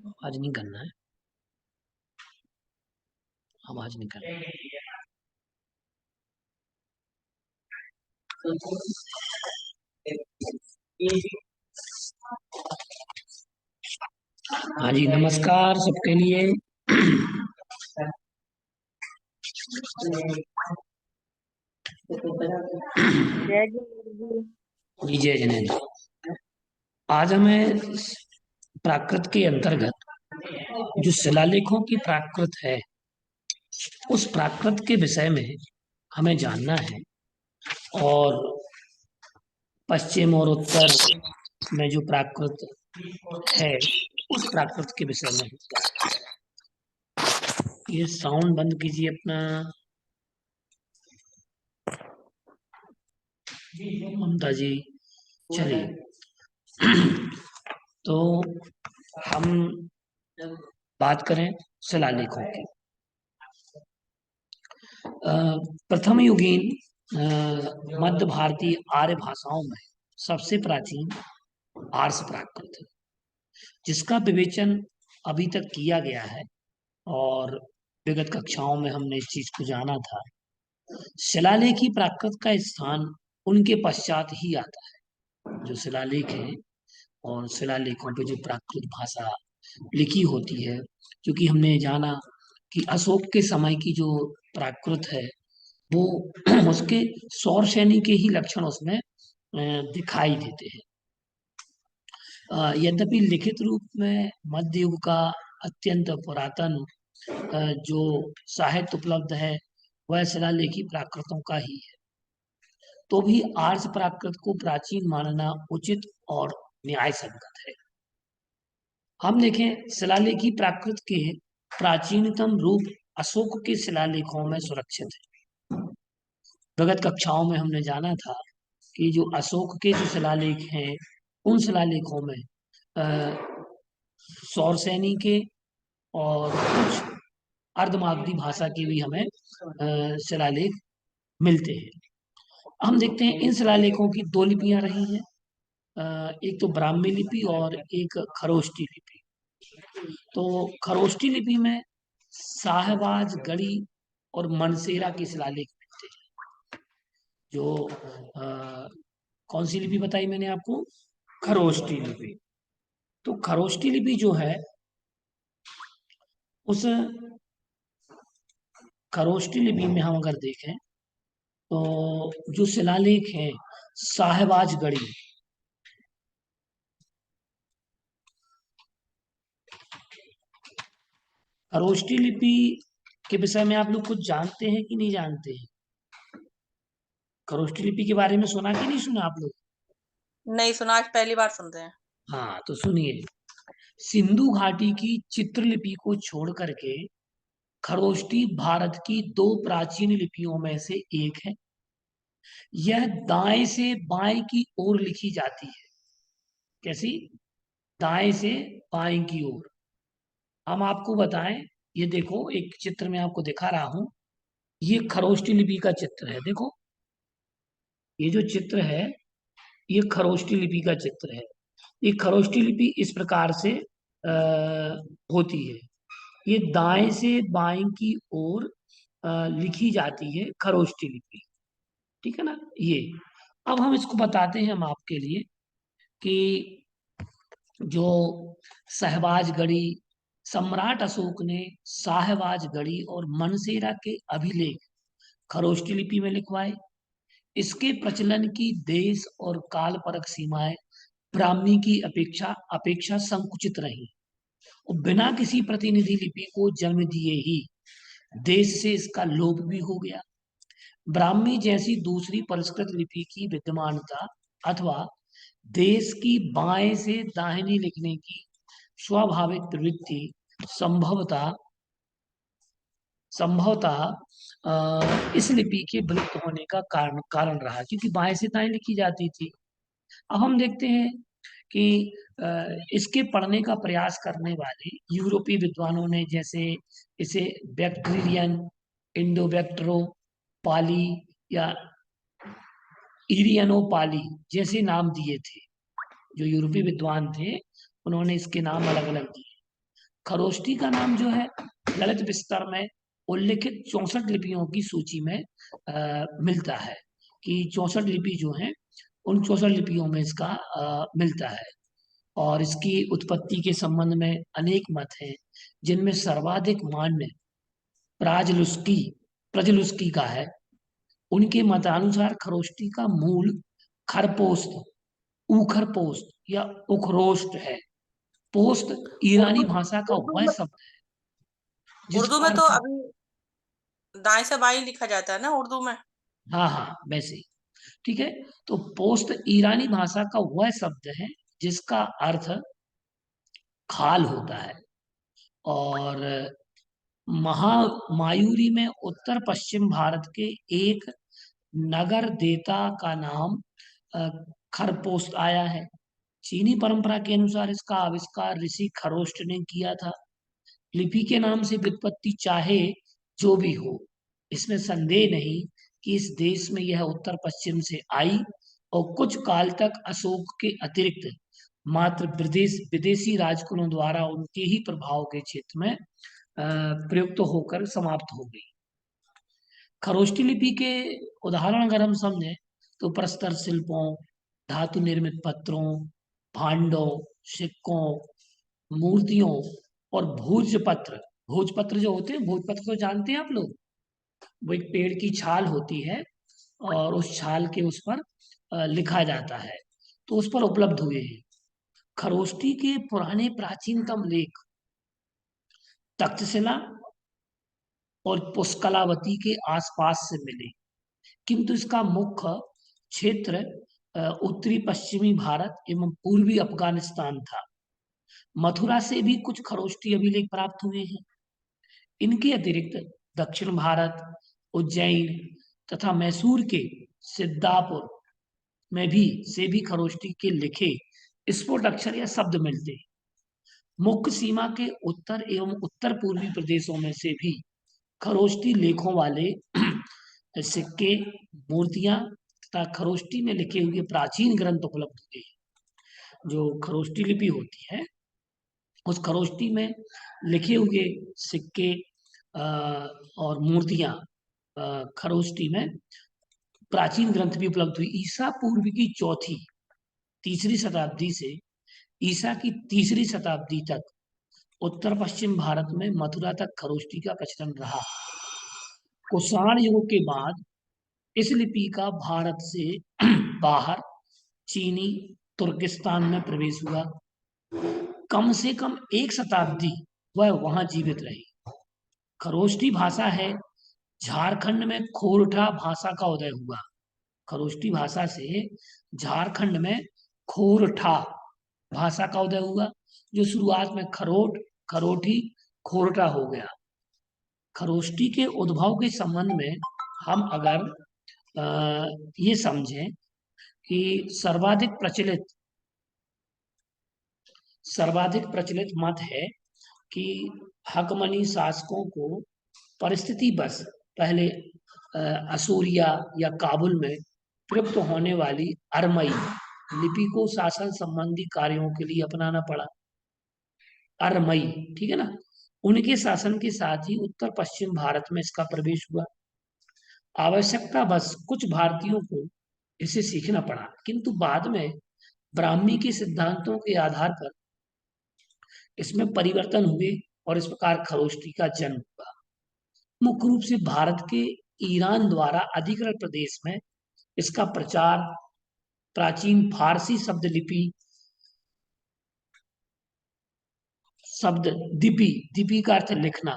आवाज नहीं करना है। आवाज नहीं करना है। हाँ जी, नमस्कार सबके लिए। जय जगदीश जी। जी जय जिनेन्द्र। आज हमें प्राकृत के अंतर्गत जो शिलालेखों की प्राकृत है, उस प्राकृत के विषय में हमें जानना है। और पश्चिम और उत्तर में जो प्राकृत है, उस प्राकृत के विषय में। ये साउंड बंद कीजिए अपना। ममता जी, चलिए। तो हम बात करें शिलालेखों की। प्रथम युगीन मध्य भारतीय आर्य भाषाओं में सबसे प्राचीन आर्ष प्राकृत है, जिसका विवेचन अभी तक किया गया है। और विगत कक्षाओं में हमने इस चीज को जाना था। शिलालेखी प्राकृत का स्थान उनके पश्चात ही आता है। जो शिलालेख है और शिलालेखों पे जो प्राकृत भाषा लिखी होती है, क्योंकि हमने जाना कि अशोक के समय की जो प्राकृत है वो उसके सौर सैनी के ही लक्षण उसमें दिखाई देते हैं। यद्यपि लिखित रूप में मध्य युग का अत्यंत पुरातन जो साहित्य उपलब्ध है, वह शिलालेखी प्राकृतों का ही है। तो भी आर्ष प्राकृत को प्राचीन मानना उचित और न्याय संगत है। हम देखें शिलालेखी प्राकृत के प्राचीनतम रूप अशोक के शिलालेखों में सुरक्षित है। विगत कक्षाओं में हमने जाना था कि जो अशोक के जो शिलालेख हैं, उन शिलालेखों में सौरसैनी के और कुछ अर्धमागधी भाषा के भी हमें शिलालेख मिलते हैं। हम देखते हैं इन शिलालेखों की दो लिपियां रही हैं। एक तो ब्राह्मी लिपि और एक खरोष्टी लिपि। तो खरोष्टी लिपि में शाहबाज गढ़ी और मनसेरा के शिलालेख मिलते हैं। जो कौन सी लिपि बताई मैंने आपको? खरोष्टी लिपि। तो खरोष्टी लिपि जो है, उस खरोष्टी लिपि में हम अगर देखें तो जो शिलालेख हैं साहबाज गढ़ी, खरोष्टी लिपि के विषय में आप लोग कुछ जानते हैं कि नहीं जानते हैं? खरोष्टी लिपि के बारे में सुना कि नहीं सुना आप लोग? नहीं सुना, आज पहली बार सुन रहे हैं। हाँ तो सुनिए। सिंधु घाटी की चित्रलिपि को छोड़ करके खरोष्टी भारत की दो प्राचीन लिपियों में से एक है। यह दाएं से बाएं की ओर लिखी जाती है। कैसी? दाएं से बाएं की ओर। हम आपको बताएं, ये देखो एक चित्र में आपको दिखा रहा हूं। ये खरोष्टी लिपि का चित्र है, देखो। ये जो चित्र है, ये खरोष्टी लिपि का चित्र है। ये खरोष्टी लिपि इस प्रकार से होती है। ये दाएं से बाएं की ओर लिखी जाती है खरोष्टी लिपि। ठीक है ना? ये अब हम इसको बताते हैं हम आपके लिए कि जो सहबाजगढ़ी, सम्राट अशोक ने शाहबाजगढ़ी और मनसेरा के अभिलेख खरोष्टी लिपि में लिखवाए। इसके प्रचलन की देश और काल परक सीमाएं ब्राह्मी की अपेक्षा अपेक्षा संकुचित रही और बिना किसी प्रतिनिधि लिपि को जन्म दिए ही देश से इसका लोप भी हो गया। ब्राह्मी जैसी दूसरी परिष्कृत लिपि की विद्यमानता अथवा देश की बाएं से दाहिनी लिखने की स्वाभाविक प्रवृत्ति संभवतः संभवतः इस लिपि के विलुप्त होने का कारण रहा, क्योंकि बाएं से दाएं लिखी जाती थी। अब हम देखते हैं कि इसके पढ़ने का प्रयास करने वाले यूरोपीय विद्वानों ने जैसे इसे बैक्ट्रियन, इंडो बैक्ट्रो पाली या इरियनो पाली जैसे नाम दिए थे। जो यूरोपीय विद्वान थे, उन्होंने इसके नाम अलग अलग दिए। खरोष्टी का नाम जो है ललित विस्तर में उल्लिखित 64 लिपियों की सूची में मिलता है, कि 64 लिपि जो है उन 64 लिपियों में इसका मिलता है। और इसकी उत्पत्ति के संबंध में अनेक मत हैं, जिनमें सर्वाधिक मान्य प्राजलुस्की प्रजलुस्की का है। उनके मतानुसार खरोष्टी का मूल खरपोस्त, उखरपोस्त या उखरोष्ट है। पोस्त ईरानी उर्दू भाषा का उर्दू वह में शब्द है उर्दू जिसका में तो अर्थ, अभी दाएं से बाएं लिखा जाता है ना उर्दू में। हाँ हाँ वैसे ही, ठीक है। तो पोस्त ईरानी भाषा का वह शब्द है जिसका अर्थ खाल होता है। और महामायूरी में उत्तर पश्चिम भारत के एक नगर देता का नाम अ, खरपोस्त आया है। चीनी परंपरा के अनुसार इसका आविष्कार ऋषि खरोष्ट ने किया था। लिपि के नाम से व्युत्पत्ति चाहे जो भी हो, इसमें संदेह नहीं कि इस देश में यह उत्तर पश्चिम से आई और कुछ काल तक अशोक के अतिरिक्त मात्र विदेशी राजकुलों द्वारा उनके ही प्रभाव के क्षेत्र में प्रयुक्त होकर समाप्त हो गई। खरोष्टी लिपि के उदाहरण अगर हम समझें तो प्रस्तर शिल्पों, धातु निर्मित पत्रों, भांडों, सिक्कों, मूर्तियों और भोजपत्र। भोजपत्र जो होते हैं, भोजपत्र तो जानते हैं आप लोग, वो एक पेड़ की छाल होती है और उस छाल के उस पर लिखा जाता है, तो उस पर उपलब्ध हुए हैं। खरोष्टी के पुराने प्राचीनतम लेख तक्षशिला और पुष्कलावती के आसपास से मिले, किंतु इसका मुख्य क्षेत्र उत्तरी पश्चिमी भारत एवं पूर्वी अफगानिस्तान था। मथुरा से भी कुछ खरोष्टी अभिलेख प्राप्त हुए हैं। इनके अतिरिक्त दक्षिण भारत, उज्जैन तथा मैसूर के सिद्धापुर में भी खरोष्टी के लिखे स्फुट अक्षर या शब्द मिलते हैं। मुख्य सीमा के उत्तर एवं उत्तर पूर्वी प्रदेशों में से भी खरोष्टी लेखों वाले सिक्के, मूर्तियां तथा खरोष्टी में लिखे हुए प्राचीन ग्रंथ उपलब्ध हुए हैं। जो खरोष्टी लिपि होती है, उस खरोष्टी में लिखे हुए सिक्के और मूर्तियां खरोष्टी में प्राचीन ग्रंथ भी उपलब्ध हुई। ईसा पूर्व की चौथी तीसरी शताब्दी से ईसा की तीसरी शताब्दी तक उत्तर पश्चिम भारत में मथुरा तक खरोष्टी का प्रचलन रहा। कुषाण युग के बाद इस लिपि का भारत से बाहर चीनी तुर्किस्तान में प्रवेश हुआ। कम से कम एक शताब्दी वह वहां जीवित रही। खरोष्टी भाषा है, झारखंड में खोरठा भाषा का उदय हुआ। खरोष्टी भाषा से झारखंड में खोरठा भाषा का उदय हुआ, जो शुरुआत में खरोट, खरोठी, खोरठा हो गया। खरोष्टी के उद्भव के संबंध में हम अगर ये समझें कि सर्वाधिक प्रचलित मत है कि हकमनी शासकों को परिस्थिति बस पहले असूरिया या काबुल में प्रयुक्त होने वाली अरमई लिपि को शासन संबंधी कार्यों के लिए अपनाना पड़ा। अरमई, ठीक है ना। उनके शासन के साथ ही उत्तर पश्चिम भारत में इसका प्रवेश हुआ। आवश्यकता बस कुछ भारतीयों को इसे सीखना पड़ा, किंतु बाद में ब्राह्मी के सिद्धांतों के आधार पर इसमें परिवर्तन हुए और इस प्रकार खरोष्टी का जन्म हुआ। मुख्य रूप से भारत के ईरान द्वारा अधिकृत प्रदेश में इसका प्रचार प्राचीन फारसी शब्द दिपि, दिपि का अर्थ लिखना,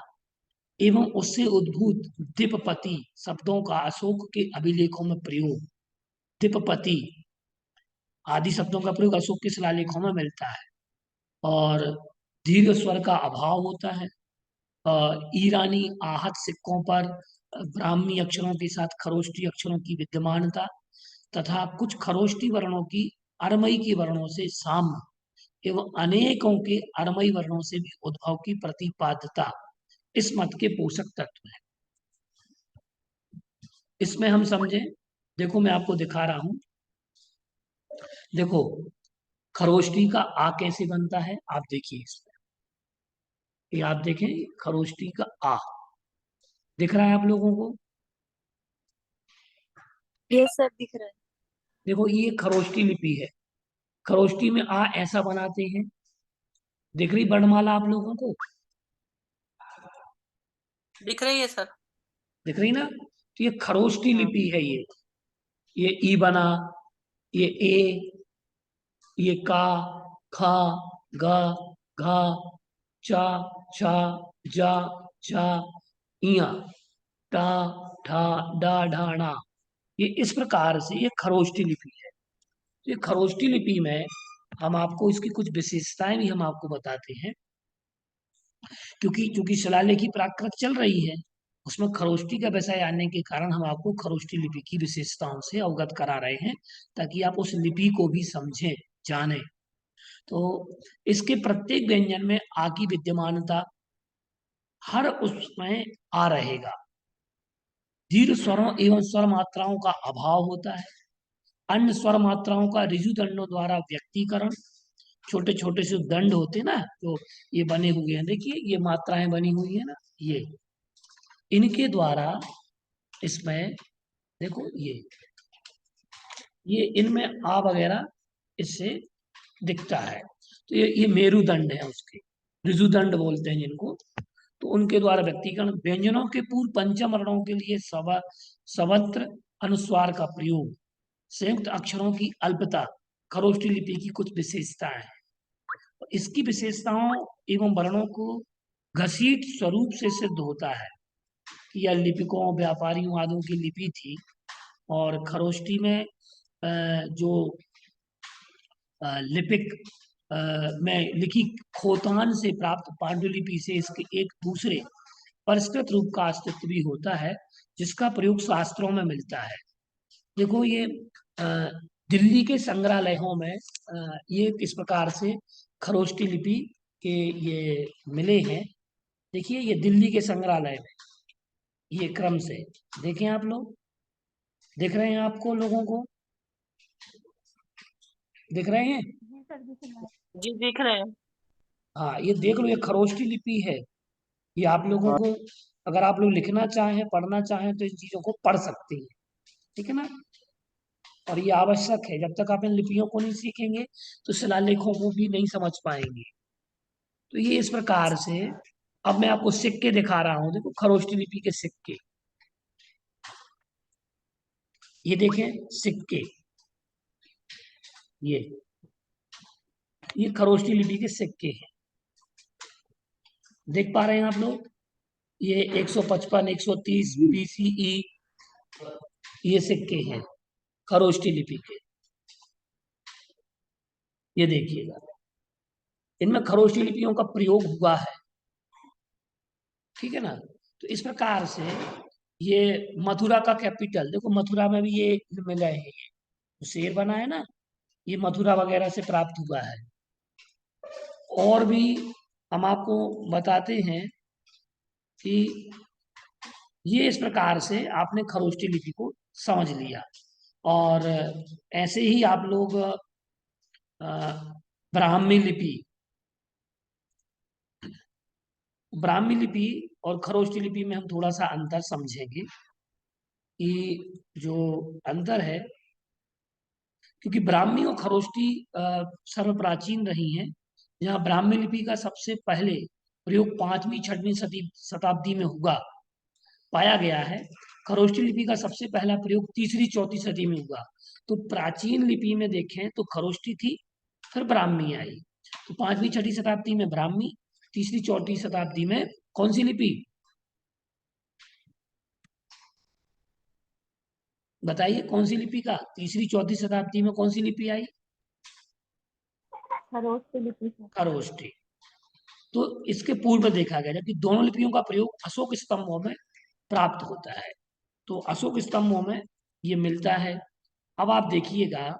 एवं उससे उद्भूत दीपपति शब्दों का अशोक के अभिलेखों में प्रयोग, दीपपति आदि शब्दों का प्रयोग अशोक के शिलालेखों में मिलता है। और दीर्घ स्वर का अभाव होता है। ईरानी आहत सिक्कों पर ब्राह्मी अक्षरों के साथ खरोष्टी अक्षरों की विद्यमानता तथा कुछ खरोष्टी वर्णों की अरमई के वर्णों से साम्य एवं अनेकों के अरमई वर्णों से भी उद्भव की प्रतिपाद्यता इस मत के पोषक तत्व है। इसमें हम समझें, देखो मैं आपको दिखा रहा हूं। देखो खरोष्टी का आ कैसे बनता है, आप देखिए इसमें। ये आप देखें खरोष्टी का आ दिख रहा है आप लोगों को? ये सर दिख रहा है। देखो ये खरोष्टी लिपि है। खरोष्टी में आ ऐसा बनाते हैं। दिख रही वर्णमाला आप लोगों को? दिख रही है सर। दिख रही ना? तो ये खरोष्टी हाँ। लिपि है ये ई बना, ये ए, ये का, खा, गा, घा, चा, छा, जा, छा, इया, टा, ठा, डा, ढा, णा। ये इस प्रकार से ये खरोष्टी लिपि है। तो ये खरोष्टी लिपि में हम आपको इसकी कुछ विशेषताएं भी हम आपको बताते हैं, क्योंकि चूंकि शिलालेख की प्राकृत चल रही है, उसमें खरोष्टी का विषय आने के कारण हम आपको खरोष्टी लिपि की विशेषताओं से अवगत करा रहे हैं, ताकि आप उस लिपि को भी समझें, जानें। तो इसके प्रत्येक व्यंजन में आ की विद्यमानता हर उसमें आ रहेगा। दीर्घ स्वरों एवं स्वर मात्राओं का अभाव होता है। अन्य स्वर मात्राओं का ऋजु दंडों द्वारा व्यक्तीकरण, छोटे छोटे से दंड होते हैं ना, जो ये बने हुए हैं, देखिए ये मात्राएं बनी हुई है ना, ये इनके द्वारा इसमें देखो ये इनमें आ वगैरह इससे दिखता है। तो ये मेरुदंड है उसके, ऋजुदंड बोलते हैं जिनको। तो उनके द्वारा व्यक्तीकरण, व्यंजनों के पूर्व पंचम वर्णों के लिए सवत्र अनुस्वार का प्रयोग, संयुक्त अक्षरों की अल्पता खरोष्टी लिपि की कुछ विशेषताएं हैं। इसकी विशेषताओं एवं वर्णों को घसीट स्वरूप से सिद्ध होता है कि यह लिपिकों, व्यापारियों आदि की लिपि थी। और खरोष्टी में जो लिपिक में लिखी खोतान से प्राप्त पांडुलिपि से इसके एक दूसरे परिष्कृत रूप का अस्तित्व भी होता है, जिसका प्रयोग शास्त्रों में मिलता है। देखो ये अ, दिल्ली के संग्रहालयों में ये इस प्रकार से खरोष्टी लिपि के ये मिले हैं। देखिए ये दिल्ली के संग्रहालय में ये क्रम से देखें आप लोग, दिख रहे हैं आपको लोगों को? दिख रहे हैं? जी सर दिख रहा है। जी दिख रहे हैं। हाँ ये देख लो, ये खरोष्टी लिपि है। ये आप लोगों को अगर आप लोग लिखना चाहें, पढ़ना चाहें तो इन चीजों को पढ़ सकते हैं, ठीक है ना? और ये आवश्यक है, जब तक आप इन लिपियों को नहीं सीखेंगे तो शिलालेखों को भी नहीं समझ पाएंगे। तो ये इस प्रकार से, अब मैं आपको सिक्के दिखा रहा हूं, देखो खरोष्टी लिपि के सिक्के, ये देखें सिक्के, ये खरोष्टी लिपि के सिक्के हैं। देख पा रहे हैं आप लोग? ये 155 130 BCE ये सिक्के हैं खरोष्टी लिपि के। ये देखिएगा, इनमें खरोष्टी लिपियों का प्रयोग हुआ है, ठीक है ना? तो इस प्रकार से ये मथुरा का कैपिटल, देखो मथुरा में भी ये मिला है, ये शेर बना है ना, ये मथुरा वगैरह से प्राप्त हुआ है। और भी हम आपको बताते हैं कि ये इस प्रकार से आपने खरोष्टी लिपि को समझ लिया। और ऐसे ही आप लोग अ, ब्राह्मी लिपि, ब्राह्मी लिपि और खरोष्टी लिपि में हम थोड़ा सा अंतर समझेंगे कि जो अंतर है, क्योंकि ब्राह्मी और खरोष्टी सर्व प्राचीन रही हैं। यहाँ ब्राह्मी लिपि का सबसे पहले प्रयोग 5वीं 6वीं शताब्दी में हुआ, पाया गया है। खरोष्टी लिपि का सबसे पहला प्रयोग 3री 4वीं सदी में हुआ। तो प्राचीन लिपि में देखें तो खरोष्टी थी, फिर ब्राह्मी आई। तो 5वीं 6वीं शताब्दी में ब्राह्मी, 3री 4वीं शताब्दी में कौन सी लिपि? बताइए कौन सी लिपि का 3री 4वीं शताब्दी में कौन सी लिपि आई? खरोष्टी लिपि सर। खरोष्टी। तो इसके पूर्व देखा गया जबकि दोनों लिपियों का प्रयोग अशोक स्तंभों में प्राप्त होता है। तो अशोक स्तंभों में ये मिलता है। अब आप देखिएगा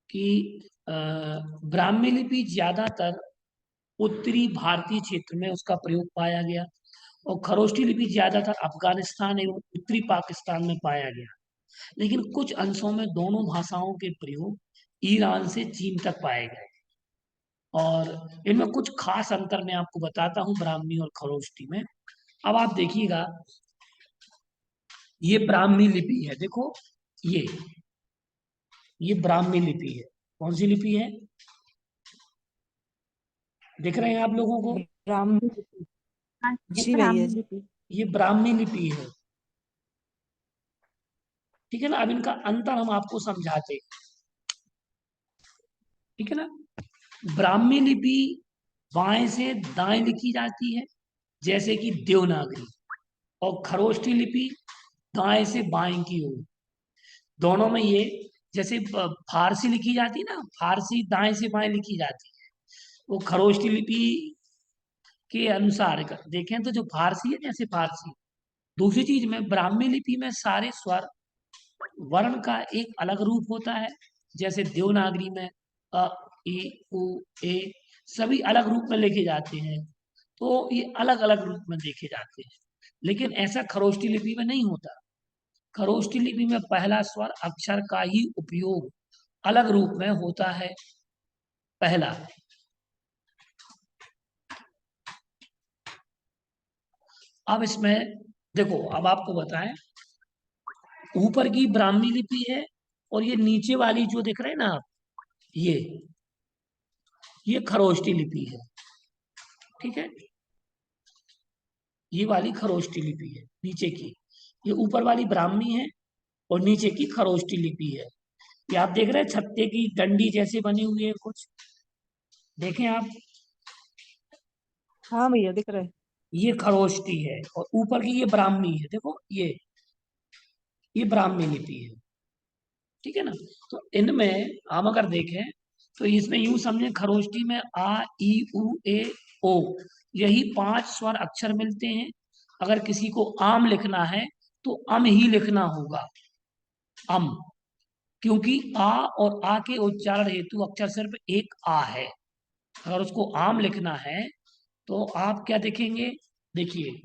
कि ब्राह्मी लिपि ज्यादातर उत्तरी भारतीय क्षेत्र में उसका प्रयोग पाया गया, और खरोष्टी लिपि ज्यादातर अफगानिस्तान एवं उत्तरी पाकिस्तान में पाया गया। लेकिन कुछ अंशों में दोनों भाषाओं के प्रयोग ईरान से चीन तक पाए गए। और इनमें कुछ खास अंतर मैं आपको बताता हूँ ब्राह्मी और खरोष्टी में। अब आप देखिएगा, ये ब्राह्मी लिपि है, देखो ये ब्राह्मी लिपि है। कौन सी लिपि है, दिख रहे हैं आप लोगों को? ब्राह्मणी लिपि। हाँ, जी भैया ब्राह्मी जी। लिपि। ये ब्राह्मी लिपि है, ठीक है ना। अब इनका अंतर हम आपको समझाते हैं, ठीक है ना। ब्राह्मी लिपि बाएं से दाएं लिखी जाती है, जैसे कि देवनागरी, और खरोष्ठी लिपि दाएं से बाएं की ओर। दोनों में ये, जैसे फारसी लिखी जाती है ना, फारसी दाएं से बाएं लिखी जाती है, वो खरोष्ठी लिपि के अनुसार देखें तो जो फारसी है, जैसे फारसी। दूसरी चीज में, ब्राह्मी लिपि में सारे स्वर वर्ण का एक अलग रूप होता है, जैसे देवनागरी में अ, ई, उ, ए सभी अलग रूप में लिखे जाते हैं, तो ये अलग अलग रूप में देखे जाते हैं। लेकिन ऐसा खरोष्ठी लिपि में नहीं होता। खरोष्ठी लिपि में पहला स्वर अक्षर का ही उपयोग अलग रूप में होता है, पहला। अब इसमें देखो, अब आपको बताएं, ऊपर की ब्राह्मी लिपि है, और ये नीचे वाली जो दिख रहे हैं ना आप, ये खरोष्ठी लिपि है, ठीक है। ये वाली खरोष्ठी लिपि है नीचे की, ये ऊपर वाली ब्राह्मी है, और नीचे की खरोष्ठी लिपि है। ये आप देख रहे हैं छत्ते की डंडी जैसे बनी हुई है कुछ, देखें आप, हाँ भैया दिख रहा है। ये खरोष्ठी है, और ऊपर की ये ब्राह्मी है, देखो ये ब्राह्मी लिपि है, ठीक है ना। तो इनमें हम अगर देखें तो इसमें यूं समझें, खरोष्ठी में आ, ई, उ, ए, ओ, यही 5 स्वर अक्षर मिलते हैं। अगर किसी को आम लिखना है तो अम ही लिखना होगा, अम, क्योंकि आ और आ के उच्चारण हेतु अक्षर सिर्फ एक आ है। अगर उसको आम लिखना है तो आप क्या देखेंगे, देखिए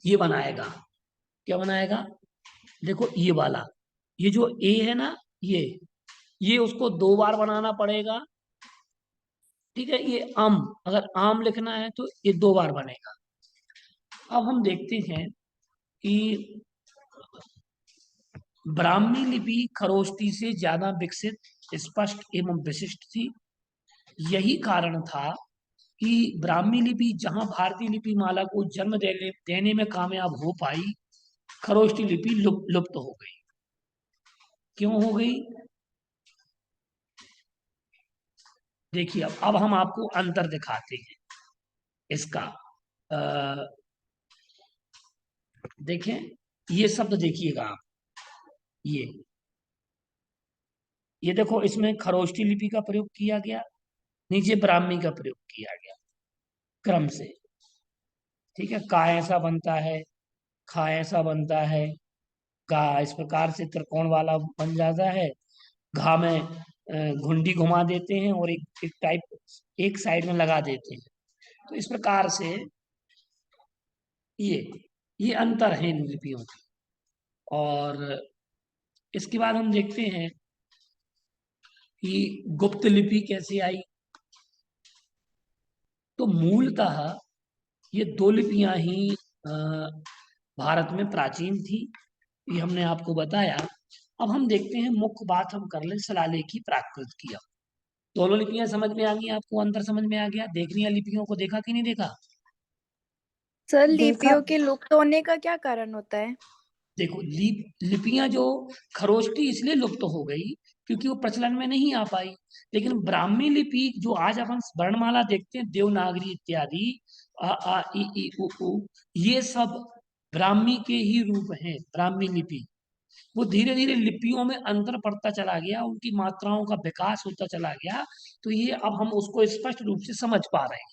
ये बनाएगा, क्या बनाएगा, देखो ये वाला, ये जो ए है ना, ये उसको 2 बार बनाना पड़ेगा, ठीक है। ये आम, अगर आम लिखना है तो ये 2 बार बनेगा। अब हम देखते हैं कि ब्राह्मी लिपि खरोष्ठी से ज्यादा विकसित, स्पष्ट एवं विशिष्ट थी। यही कारण था कि ब्राह्मी लिपि जहां भारतीय लिपि माला को जन्म देने में कामयाब हो पाई, खरोष्ठी लिपि लुप्त हो गई। क्यों हो गई, देखिए अब हम आपको अंतर दिखाते हैं इसका। अ, देखें, ये शब्द देखिएगा आप, ये ये देखो, इसमें खरोष्ठी लिपि का प्रयोग किया गया, नीचे ब्राह्मी का प्रयोग किया गया, क्रम से, ठीक है। का ऐसा बनता है, खा ऐसा बनता है, गा इस प्रकार से त्रिकोण वाला बन जाता है, घा में घुंडी घुमा देते हैं, और एक टाइप एक साइड में लगा देते हैं। तो इस प्रकार से ये ये अंतर है इन लिपियों के। और इसके बाद हम देखते हैं कि गुप्त लिपि कैसे आई। तो मूलतः ये 2 लिपियां ही भारत में प्राचीन थी, ये हमने आपको बताया। अब हम देखते हैं, मुख्य बात हम कर ले शिलालेख की प्राकृत की। अब दोनों लिपियां समझ में आ गई आपको, अंतर समझ में आ गया, देखनी है लिपियों को, देखा कि नहीं देखा? सर, देखा। लिपियों के लुप्त होने का क्या कारण होता है? देखो, लिपियां जो खरोष्टी इसलिए लुप्त हो गई क्योंकि वो प्रचलन में नहीं आ पाई। लेकिन ब्राह्मी लिपि जो आज अपन वर्णमाला देखते हैं, देवनागरी इत्यादि, आ, आ, ई, उ, ऊ, ये सब ब्राह्मी के ही रूप हैं, ब्राह्मी लिपि। वो धीरे धीरे लिपियों में अंतर पड़ता चला गया, उनकी मात्राओं का विकास होता चला गया। तो ये अब हम उसको स्पष्ट रूप से समझ पा रहे हैं।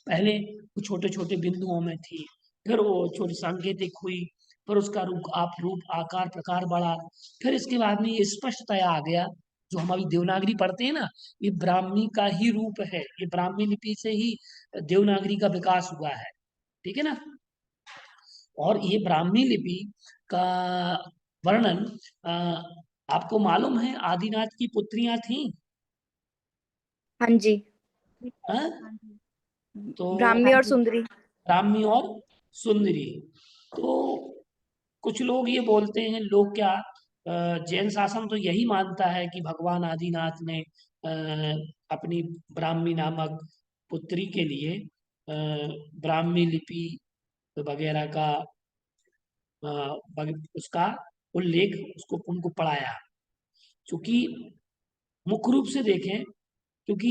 पहले वो छोटे छोटे बिंदुओं में थी, फिर वो छोटी सांकेतिक हुई, फिर उसका रूप आकार प्रकार बढ़ा, फिर इसके बाद में ये स्पष्टतया आ गया। जो हम अभी देवनागरी पढ़ते हैं ना, ये ब्राह्मी का ही रूप है, ये ब्राह्मी लिपि से ही देवनागरी का विकास हुआ है, ठीक है ना। और ये ब्राह्मी लिपि का वर्णन, आपको मालूम है आदिनाथ की पुत्रियां थीं, हाँ जी। हाँ? तो ब्राह्मी और सुंदरी। ब्राह्मी और सुंदरी। तो कुछ लोग ये बोलते हैं, लोग क्या, जैन शासन तो यही मानता है कि भगवान आदिनाथ ने अपनी ब्राह्मी नामक पुत्री के लिए ब्राह्मी लिपि वगैरह का उसका उल्लेख उसको उनको पढ़ाया। क्योंकि मुख्य रूप से देखें, क्योंकि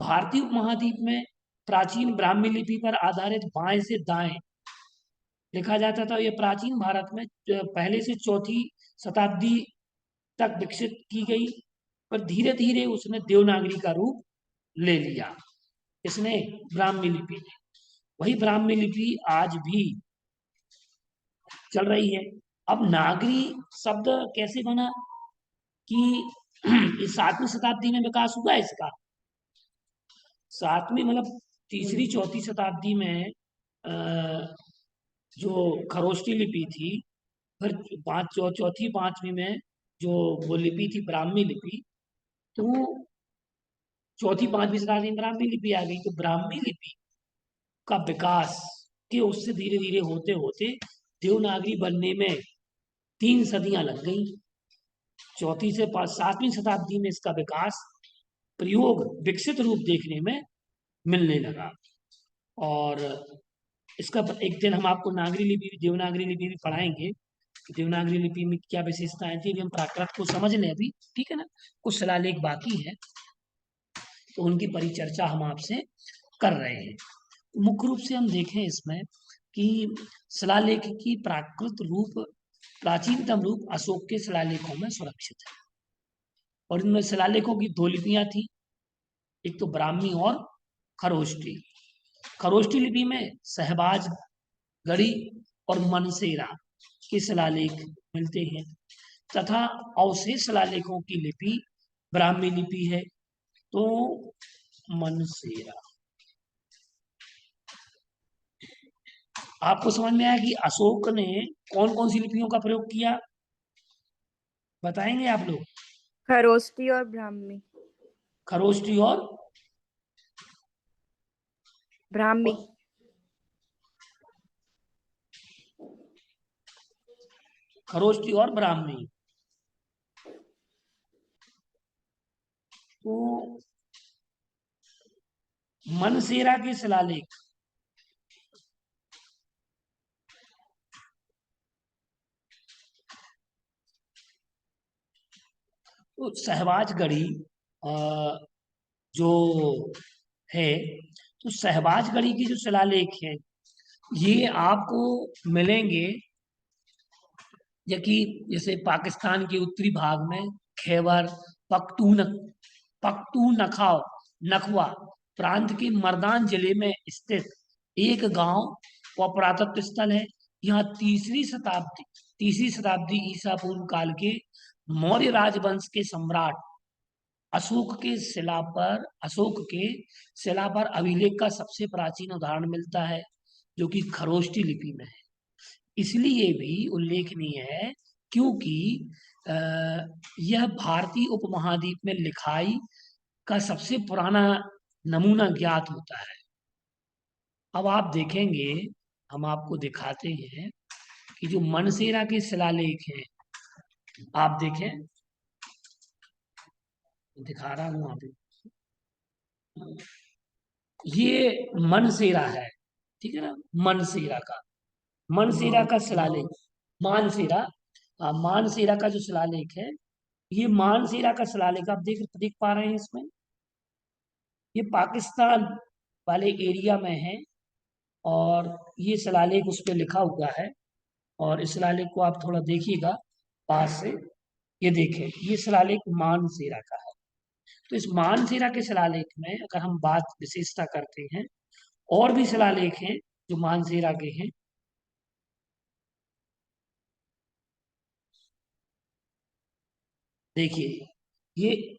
भारतीय उपमहाद्वीप में प्राचीन ब्राह्मी लिपि पर आधारित बाएं से दाएं लिखा जाता था। यह प्राचीन भारत में पहले से चौथी शताब्दी तक विकसित की गई, पर धीरे धीरे उसने देवनागरी का रूप ले लिया। इसने ब्राह्मी लिपि ने, वही ब्राह्मी लिपि आज भी चल रही है। अब नागरी शब्द कैसे बना कि इस 7वीं शताब्दी में विकास हुआ है इसका। 7वीं मतलब तीसरी चौथी शताब्दी में जो खरोष्टी लिपि थी, फिर चौथी पांचवी में जो वो लिपि थी ब्राह्मी लिपि, तो चौथी पांचवी शताब्दी में ब्राह्मी लिपि आ गई। तो ब्राह्मी लिपि का विकास के उससे धीरे धीरे होते होते देवनागरी बनने में 3 सदियां लग गई। चौथी से 7वीं शताब्दी में इसका विकास, प्रयोग, विकसित रूप देखने में मिलने लगा। और इसका एक दिन हम आपको नागरी लिपि, देवनागरी लिपि भी पढ़ाएंगे कि देवनागरी लिपि में क्या विशेषताएं थी। हम प्राकृत को समझ लें अभी, ठीक है ना, कुछ शिलालेख बाकी है तो उनकी परिचर्चा हम आपसे कर रहे हैं। मुख्य रूप से हम देखें इसमें कि शिलालेख की प्राकृत रूप, प्राचीनतम रूप अशोक के शिलालेखों में सुरक्षित है। और इनमें शिलालेखों की 2 लिपियां थी, एक तो ब्राह्मी और खरोष्टी। खरोष्टी लिपि में सहबाज गढ़ी और मनसेरा के शिलालेख मिलते हैं, तथा अवशेष शिलालेखों की लिपि ब्राह्मी लिपि है। तो मनसेरा, आपको समझ में आया कि अशोक ने कौन कौन सी लिपियों का प्रयोग किया, बताएंगे आप लोग? खरोष्टी और ब्राह्मी। खरोष्टी और ब्राह्मी। खरोष्टी और ब्राह्मी। तो मनसेरा के शिलालेख, तो सहबाज गढ़ी जो है, तो सहबाज गढ़ी के जो शिलालेख हैं ये आपको मिलेंगे, या कि जैसे पाकिस्तान के उत्तरी भाग में खैबर पख्तूनख्वा नखवा प्रांत के मर्दान जिले में स्थित एक गांव व पुरातत्व स्थल है। यहाँ तीसरी शताब्दी ईसा पूर्व काल के मौर्य राजवंश के सम्राट अशोक के शिला पर अभिलेख का सबसे प्राचीन उदाहरण मिलता है, जो कि खरोष्टी लिपि में है। इसलिए भी उल्लेखनीय है क्योंकि अ, यह भारतीय उपमहाद्वीप में लिखाई का सबसे पुराना नमूना ज्ञात होता है। अब आप देखेंगे, हम आपको दिखाते हैं कि जो मनसेरा के शिलालेख हैं, आप देखें, दिखा रहा हूं आप, ये मनसेरा है, ठीक है ना, मनसेरा का शिलालेख, मानसेरा, मानसेरा का जो शिलालेख है, ये मानसेरा का शिलालेख आप देख पा रहे हैं इसमें, ये पाकिस्तान वाले एरिया में है। और ये शिलालेख उस पर लिखा हुआ है। और इस शिलालेख को आप थोड़ा देखिएगा पास से, ये देखें, ये शिलालेख मानसेरा का है। तो इस मानसेरा के शिलालेख में अगर हम बात विशेषता करते हैं, और भी शिलालेख हैं जो मानसेरा के हैं। देखिए, ये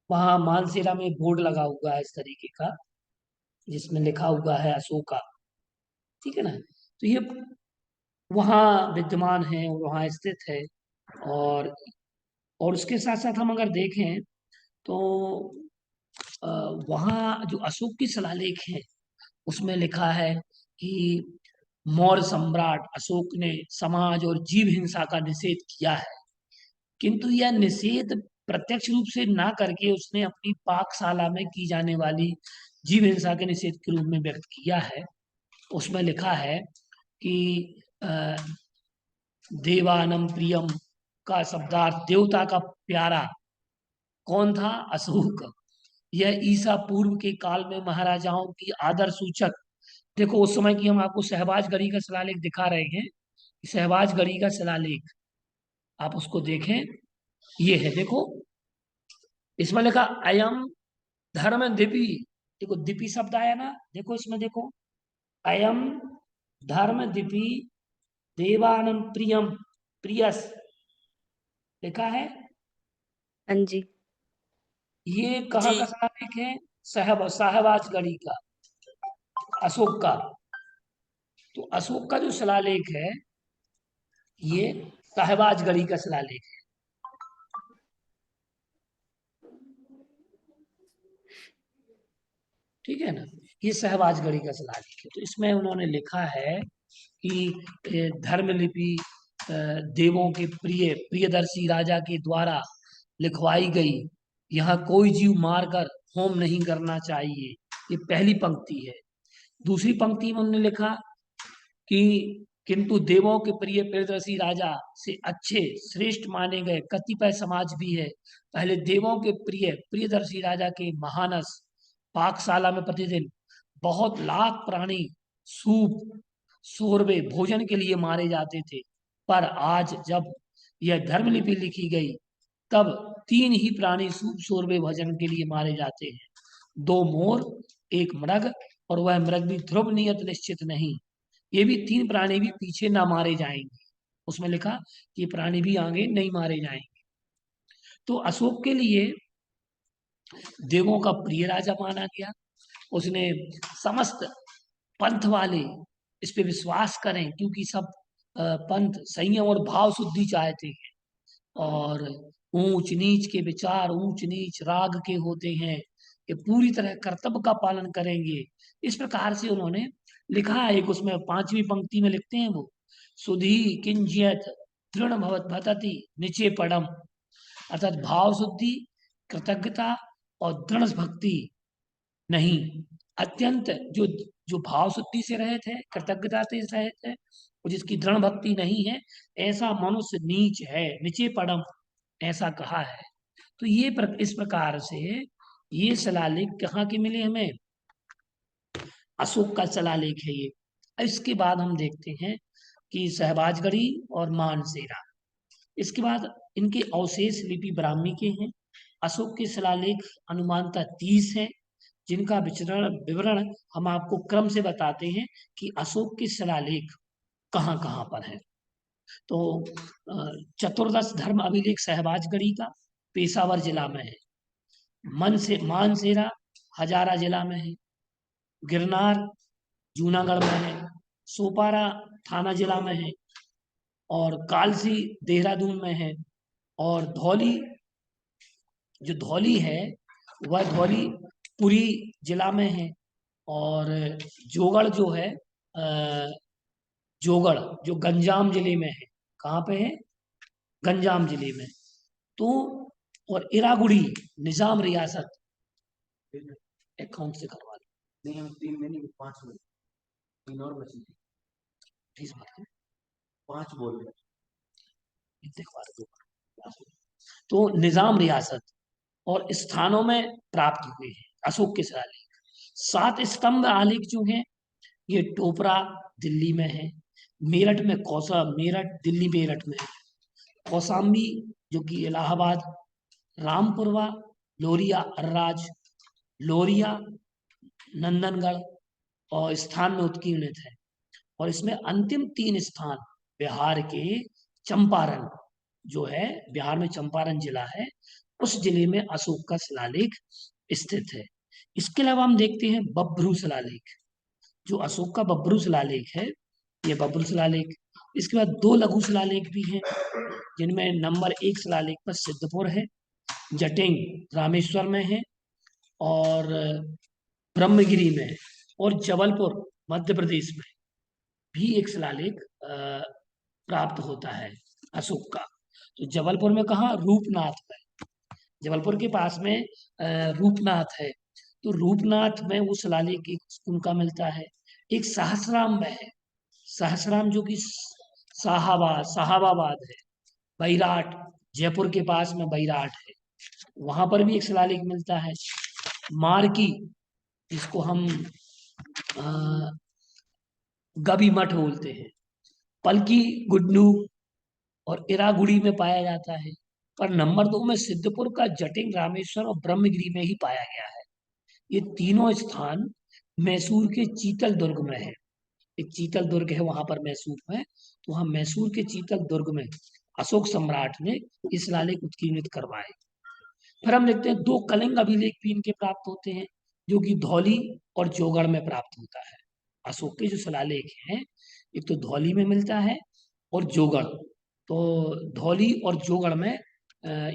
वहाँ मानसेरा में बोर्ड लगा हुआ है इस तरीके का, जिसमें लिखा हुआ है अशोका, ठीक है ना। तो ये वहाँ विद्यमान है और वहाँ स्थित है। और उसके साथ साथ हम अगर देखें तो वहाँ जो अशोक की शिलालेख है उसमें लिखा है कि मौर्य सम्राट अशोक ने समाज और जीव हिंसा का निषेध किया है, किंतु यह निषेध प्रत्यक्ष रूप से ना करके उसने अपनी पाकशाला में की जाने वाली जीव हिंसा के निषेध के रूप में व्यक्त किया है। उसमें लिखा है कि देवानम प्रियम का शब्दार्थ देवता का प्यारा कौन था? अशोक। यह ईसा पूर्व के काल में महाराजाओं की आदर सूचक, देखो उस समय की हम आपको शहबाजगढ़ी का शिलालेख दिखा रहे हैं, शहबाजगढ़ी का शिलालेख आप उसको देखें, ये है देखो, इसमें लिखा अयम धर्म दीपी, देखो दीपी शब्द आया ना, देखो इसमें देखो, अयम धर्म दीपी देवानम प्रियम प्रियस लिखा है। हाँ जी। ये कहाँ जी का शिलालेख है? साहबाजगढ़ी का, अशोक का। तो अशोक का जो शिलालेख है ये साहबाजगढ़ी का शिलालेख है। ठीक है ना, ये सहबाजगढ़ी का शिलालेख है। तो इसमें उन्होंने लिखा है कि धर्मलिपि देवों के प्रिय प्रियदर्शी राजा के द्वारा लिखवाई गई, यहाँ कोई जीव मारकर होम नहीं करना चाहिए, ये पहली पंक्ति है। दूसरी पंक्ति में उन्होंने लिखा कि किंतु देवों के प्रिय प्रियदर्शी राजा से अच्छे श्रेष्ठ माने गए कतिपय समाज भी है। पहले देवों के प्रिय प्रियदर्शी राजा के महानस पाकशाला में प्रतिदिन बहुत लाख प्राणी सूप सोरबे भोजन के लिए मारे जाते थे, पर आज जब यह धर्मलिपि लिखी गई तब 3 ही प्राणी सूप सोरबे भोजन के लिए मारे जाते हैं, 2 मोर, 1 मृग, और वह मृग भी ध्रुव नियत निश्चित नहीं, ये भी 3 प्राणी भी पीछे ना मारे जाएंगे। उसमें लिखा कि ये प्राणी भी आगे नहीं मारे जाएंगे। तो अशोक के लिए देवों का प्रिय राजा माना गया। उसने समस्त पंथ वाले इस पे विश्वास करें, क्योंकि सब पंथ संयम और भाव शुद्धि चाहते हैं, और ऊंच नीच के विचार ऊंच नीच राग के होते हैं, ये पूरी तरह कर्तव्य का पालन करेंगे। इस प्रकार से उन्होंने लिखा है। एक उसमें 5वीं पंक्ति में लिखते हैं वो, सुधी किंचियत दृढ़ भवत भतति निचे पड़म, अर्थात भाव शुद्धि, कृतज्ञता और दृढ़ भक्ति नहीं, अत्यंत जो जो भाव शुद्धि से रहित है, कृतज्ञता से रहित है, और जिसकी दृढ़ भक्ति नहीं है, ऐसा मनुष्य नीच है, नीचे पड़म, ऐसा कहा है। तो ये इस प्रकार से ये शिलालेख कहाँ के मिले हमें? अशोक का शिलालेख है ये। इसके बाद हम देखते हैं कि सहबाजगढ़ी और मानसेरा, इसके बाद इनके अवशेष लिपि ब्राह्मी के हैं। अशोक के शिलालेख अनुमानतः 30 है, जिनका विवरण हम आपको क्रम से बताते हैं कि अशोक के शिलालेख कहाँ कहाँ पर है। तो चतुर्दश धर्म अभिलेख सहबाजगढ़ी का पेशावर जिला में है, मानसेरा हजारा जिला में है, गिरनार जूनागढ़ में है, सोपारा थाना जिला में है, और कालसी देहरादून में है, और धौली जो धौली है वह धौली पुरी जिला में है, और जोगड़ जो है जोगड़ जो गंजाम जिले में है, कहाँ पे है? गंजाम जिले में। तो और इरागुड़ी निजाम रियासत, अकाउंट से करवा लो, नहीं हम 3 में नहीं 5 में, 3 और बची थी, प्लीज बात 5 बोल रहे दिखवा दो। तो निजाम रियासत और स्थानों में प्राप्त हुए हैं अशोक के शिलालेख। 7 स्तंभ आलेख जो हैं ये टोपरा दिल्ली में है, मेरठ में मेरठ दिल्ली मेरठ में है, कौसाम्बी जो कि इलाहाबाद, रामपुरवा, लोरिया अर्राज, लोरिया नंदनगढ़ और स्थान में उत्कीर्णित है। और इसमें अंतिम 3 स्थान बिहार के चंपारण जो है, बिहार में चंपारण जिला है, उस जिले में अशोक का शिलालेख स्थित है। इसके अलावा हम देखते हैं बब्रू शिलालेख, जो अशोक का बब्रू शिलालेख है, ये बब्रू शिलालेख। इसके बाद 2 लघु शिलालेख भी हैं, जिनमें नंबर 1 शिलालेख पर सिद्धपुर है, जटिंग रामेश्वर में है, और ब्रह्मगिरी में और जबलपुर मध्य प्रदेश में भी एक शिलालेख प्राप्त होता है अशोक का। तो जबलपुर में कहाँ, रूपनाथ में, जबलपुर के पास में रूपनाथ है। तो रूपनाथ में वो शिलालेख एक उनका मिलता है। एक सहसराम में है, सहसराम जो कि साहबाबाद है, बैराट, जयपुर के पास में बैराट है, वहां पर भी एक शिलालेख मिलता है। मारकी, जिसको हम गबी मठ बोलते हैं, पलकी गुड्डू और इरागुड़ी में पाया जाता है। पर नंबर 2 में सिद्धपुर का जटिन, रामेश्वर और ब्रह्मगिरी में ही पाया गया है। ये तीनों स्थान मैसूर के चीतल दुर्ग में है। एक चीतल दुर्ग है वहां पर मैसूर में, तो वहां मैसूर के चीतल दुर्ग में अशोक सम्राट ने इस शिलालेख उत्कीर्णित करवाए। फिर हम देखते हैं 2 कलिंग अभिलेख भी इनके प्राप्त होते हैं, जो कि धौली और जौगढ़ में प्राप्त होता है। अशोक के जो शिलालेख हैं, एक तो धौली में मिलता है और जौगढ़। तो धौली और जौगढ़ में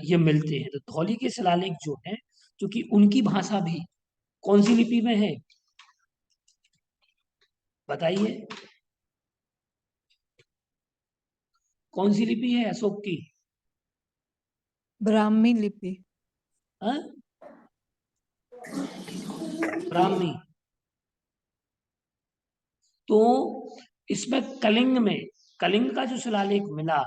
ये मिलते हैं। तो धौली के शिलालेख जो हैं, क्योंकि उनकी भाषा भी कौन सी लिपि में है बताइए, कौन सी लिपि है अशोक की? ब्राह्मी लिपि। हाँ? ब्राह्मी। तो इसमें कलिंग में, कलिंग का जो शिलालेख मिला,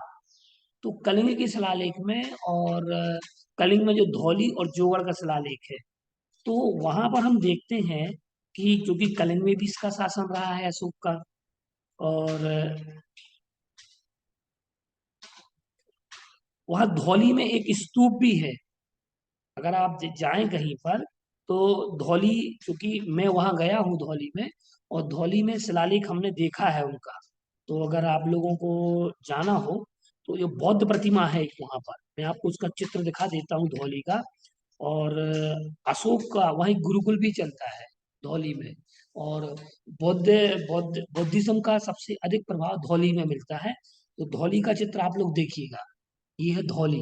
तो कलिंग के शिलालेख में और कलिंग में जो धौली और जौगढ़ का शिलालेख है, तो वहां पर हम देखते हैं कि क्योंकि कलिंग में भी इसका शासन रहा है अशोक का, और वहां धौली में एक स्तूप भी है। अगर आप जाएं कहीं पर, तो धौली, क्योंकि मैं वहां गया हूँ धौली में, और धौली में शिलालेख हमने देखा है उनका। तो अगर आप लोगों को जाना हो, तो ये बौद्ध प्रतिमा है एक वहां पर, मैं आपको उसका चित्र दिखा देता हूँ धौली का। और अशोक का वहीं गुरुकुल भी चलता है धौली में। और बौद्ध बौद्ध बुद्धिज्म का सबसे अधिक प्रभाव धौली में मिलता है। तो धौली का चित्र आप लोग देखिएगा, ये है धौली।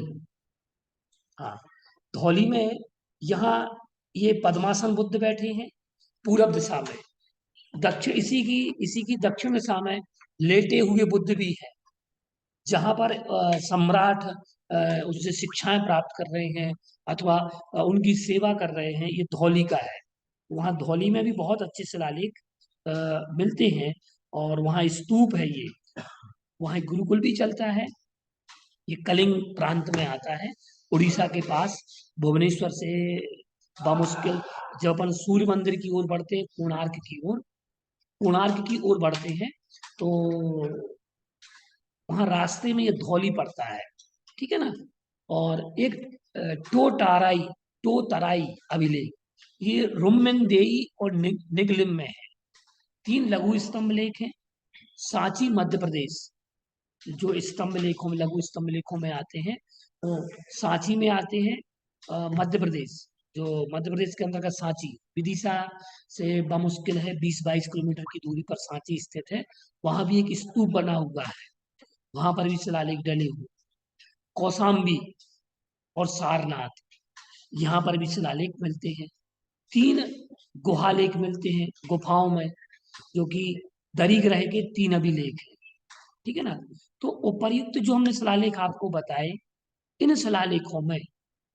हाँ, धौली में यहाँ ये पद्मासन बुद्ध बैठे हैं पूरब दिशा में। दक्षिण, इसी की दक्षिण दिशा में लेटे हुए बुद्ध भी है, जहाँ पर सम्राट उससे शिक्षाएं प्राप्त कर रहे हैं अथवा उनकी सेवा कर रहे हैं, ये धौली का है। वहाँ धौली में भी बहुत अच्छे शिलालेख मिलते हैं, और वहाँ स्तूप है ये, वहाँ एक गुरुकुल भी चलता है। ये कलिंग प्रांत में आता है, उड़ीसा के पास, भुवनेश्वर से बामुश्किल जब अपन सूर्य मंदिर की ओर बढ़ते हैं, कोणार्क की ओर बढ़ते हैं, तो वहां रास्ते में ये धौली पड़ता है, ठीक है ना। और एक टो तराई अभिलेख, ये रुम्मनदेई और निगलिम में है। 3 लघु स्तंभ लेख हैं। सांची मध्य प्रदेश, जो स्तंभ लेखों में, लघु स्तंभ लेखों में आते हैं, वो सांची में आते हैं। मध्य प्रदेश, जो मध्य प्रदेश के अंतर्गत सांची, विदिशा से बामुश्किल है 20-22 किलोमीटर की दूरी पर सांची स्थित है। वहां भी एक स्तूप बना हुआ है, वहां पर भी शिलालेख डले हुए। कौशाम्बी और सारनाथ, यहाँ पर भी शिलालेख मिलते हैं। 3 गुहालेख मिलते हैं गुफाओं में, जो कि दरिग्रह के 3 अभिलेख हैं, ठीक है ना। तो उपर्युक्त जो हमने शिलालेख आपको बताए, इन शिलालेखों में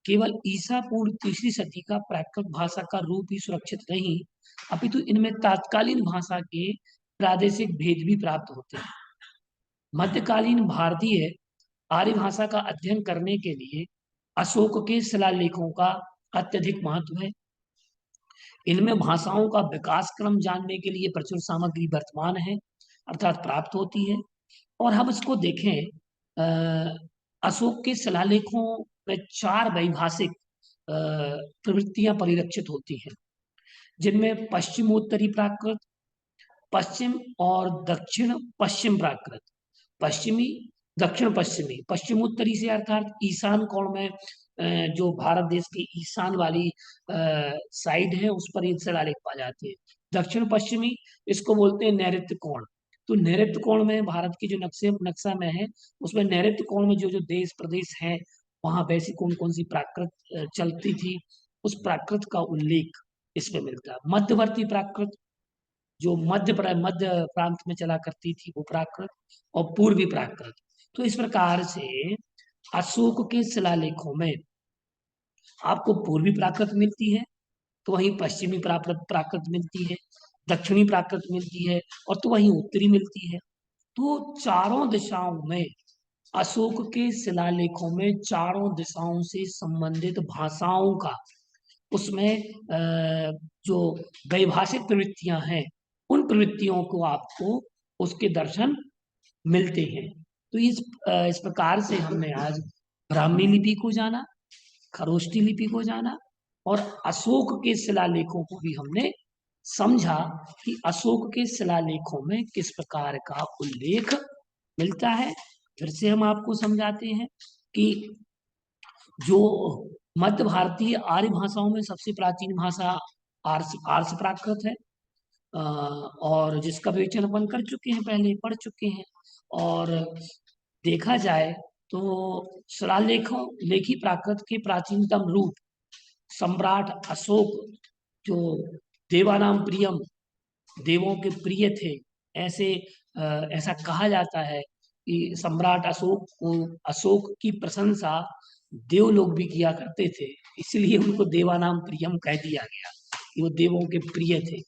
केवल ईसा पूर्व 3री सदी का प्राकृत भाषा का रूप ही सुरक्षित नहीं, अपितु इनमें तात्कालीन भाषा के प्रादेशिक भेद भी प्राप्त होते हैं। मध्यकालीन भारतीय आर्य भाषा का अध्ययन करने के लिए अशोक के शिलालेखों का अत्यधिक महत्व है। इनमें भाषाओं का विकास क्रम जानने के लिए प्रचुर सामग्री वर्तमान है, अर्थात प्राप्त होती है। और हम इसको देखें, अशोक के शिलालेखों में 4 वैभाषिक प्रवृत्तियां परिलक्षित होती हैं, जिनमें पश्चिमोत्तरी प्राकृत, पश्चिम और दक्षिण पश्चिम प्राकृत, पश्चिमी, दक्षिण पश्चिमी, पश्चिमोत्तरी से अर्थात ईशान कोण में, जो भारत देश की ईशान वाली साइड है, उस पर ये शिलालेख पाए जाते हैं। दक्षिण पश्चिमी, इसको बोलते हैं नैऋत्य कोण। तो नैऋत्य कोण में भारत की जो नक्शा में है, उसमें नैऋत्य कोण में जो जो देश प्रदेश हैं, वहां वैसी कौन कौन सी प्राकृत चलती थी, उस प्राकृत का उल्लेख इसमें मिलता है। मध्यवर्ती प्राकृत जो मध्य प्रांत में चला करती थी वो प्राकृत, और पूर्वी प्राकृत। तो इस प्रकार से अशोक के शिलालेखों में आपको पूर्वी प्राकृत मिलती है, तो वहीं पश्चिमी प्राकृत मिलती है, दक्षिणी प्राकृत मिलती है, और तो वहीं उत्तरी मिलती है। तो चारों दिशाओं में अशोक के शिलालेखों में चारों दिशाओं से संबंधित भाषाओं का उसमें जो वैभाषिक प्रवृत्तियां हैं उन प्रवृत्तियों को आपको उसके दर्शन मिलते हैं। तो इस प्रकार से हमने आज ब्राह्मी लिपि को जाना, खरोष्टी लिपि को जाना, और अशोक के शिलालेखों को भी हमने समझा कि अशोक के शिलालेखों में किस प्रकार का उल्लेख मिलता है। फिर से हम आपको समझाते हैं कि जो मध्य भारतीय आर्य भाषाओं में सबसे प्राचीन भाषा आर्ष प्राकृत है, और जिसका विवेचन अपन कर चुके हैं, पहले पढ़ चुके हैं। और देखा जाए तो शिलालेखों लेखी प्राकृत के प्राचीनतम रूप सम्राट अशोक, जो देवानाम प्रियम, देवों के प्रिय थे, ऐसा कहा जाता है कि सम्राट अशोक की प्रशंसा देव लोग भी किया करते थे, इसलिए उनको देवानाम प्रियम कह दिया गया कि वो देवों के प्रिय थे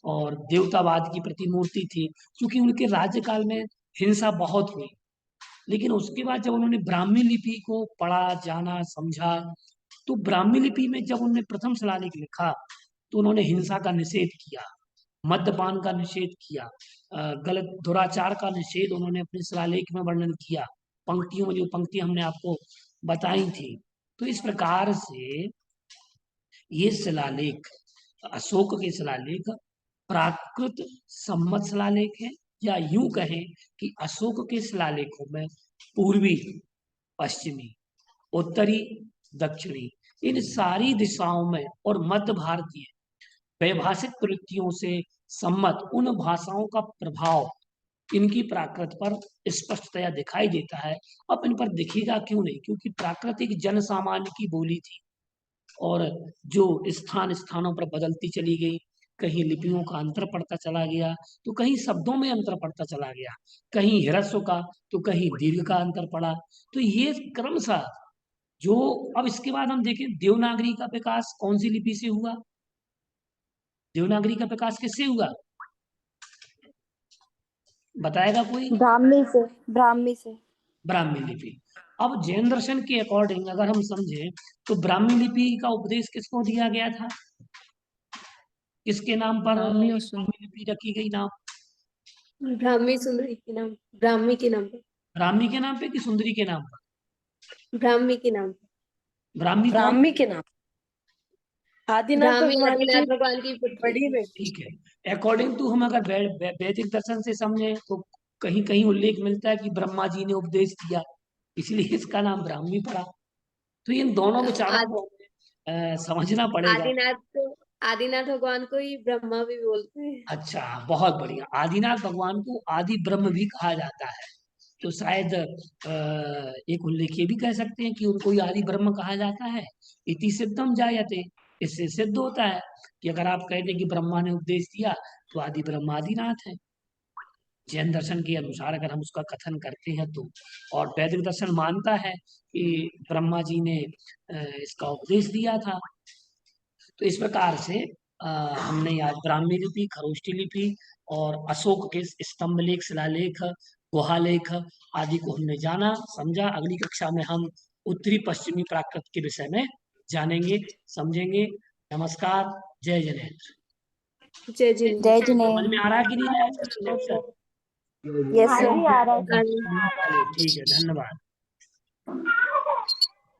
और देवतावाद की प्रतिमूर्ति थी। क्योंकि उनके राज्यकाल में हिंसा बहुत हुई, लेकिन उसके बाद जब उन्होंने ब्राह्मी लिपि को पढ़ा, जाना, समझा, तो ब्राह्मी लिपि में जब उन्होंने प्रथम शिलालेख लिखा तो उन्होंने हिंसा का निषेध किया, मद्यपान का निषेध किया, गलत दुराचार का निषेध उन्होंने अपने शिलालेख में वर्णन किया, पंक्तियों में जो पंक्ति हमने आपको बताई थी। तो इस प्रकार से ये शिलालेख, अशोक के शिलालेख प्राकृत सम्मत शिलालेख है, या यूं कहें कि अशोक के शिलालेखों में पूर्वी, पश्चिमी, उत्तरी, दक्षिणी, इन सारी दिशाओं में और मध्य भारतीय वैभाषिक प्रवृत्तियों से सम्मत उन भाषाओं का प्रभाव इनकी प्राकृत पर स्पष्टतया दिखाई देता है। अब इन पर दिखेगा क्यों नहीं, क्योंकि प्राकृत एक जन सामान्य की बोली थी, और जो स्थानों पर बदलती चली गई, कहीं लिपियों का अंतर पड़ता चला गया, तो कहीं शब्दों में अंतर पड़ता चला गया, कहीं ह्रस्व का तो कहीं दीर्घ का अंतर पड़ा। तो ये क्रमशः जो अब इसके बाद हम देखें देवनागरी का विकास कौन सी लिपि से हुआ, देवनागरी का विकास किससे हुआ, बताएगा कोई? ब्राह्मी से। ब्राह्मी से। ब्राह्मी लिपि। अब जैन दर्शन के अकॉर्डिंग अगर हम समझे तो ब्राह्मी लिपि का उपदेश किसको दिया गया था, किसके नाम पर ब्राह्मी और ब्राह्मी लिपि रखी गई नाम? ब्राह्मी सुंदरी के नाम, ब्राह्मी के नाम पर। ब्राह्मी के नाम पे कि सुंदरी के नाम पर? ब्राह्मी के नाम पर। ब्राह्मी कौन? ब्राह्मी के नाम, आदिनाथ ब्राह्मी भगवान आदिनाथ की भगवान की बड़ी बेटी। ठीक है। अकॉर्डिंग टू हम अगर वैदिक दर्शन से समझे तो कहीं कहीं उल्लेख मिलता है कि ब्रह्मा जी ने उपदेश दिया, इसलिए इसका नाम ब्राह्मी पड़ा। तो इन दोनों विचारों को समझना पड़ेगा। आदिनाथ भगवान को ही ब्रह्मा भी बोलते हैं। अच्छा, बहुत बढ़िया। आदिनाथ भगवान को आदि ब्रह्म भी कहा जाता है, तो शायद एक उल्लेख ये भी कह सकते हैं कि उनको ही आदि ब्रह्म कहा जाता है। इति सिद्धम जायते, इससे सिद्ध होता है कि अगर आप कहते हैं कि ब्रह्मा ने उपदेश दिया तो आदि ब्रह्म आदिनाथ है, जैन दर्शन के अनुसार अगर हम उसका कथन करते हैं तो। और वैदिक दर्शन मानता है कि ब्रह्मा जी ने इसका उपदेश दिया था। तो इस प्रकार से हमने आज ब्राह्मी लिपि, खरोष्टी लिपि और अशोक के स्तंभ लेख, शिलालेख, गुहालेख आदि को हमने जाना, समझा। अगली कक्षा में हम उत्तरी पश्चिमी प्राकृत के विषय में जानेंगे, समझेंगे। नमस्कार, जय जनेन्द्र। जय जय जय समझ में जिनेन्द्र। आ रहा है कि नहीं आया सर? Yes sir. चलिए ठीक है, धन्यवाद।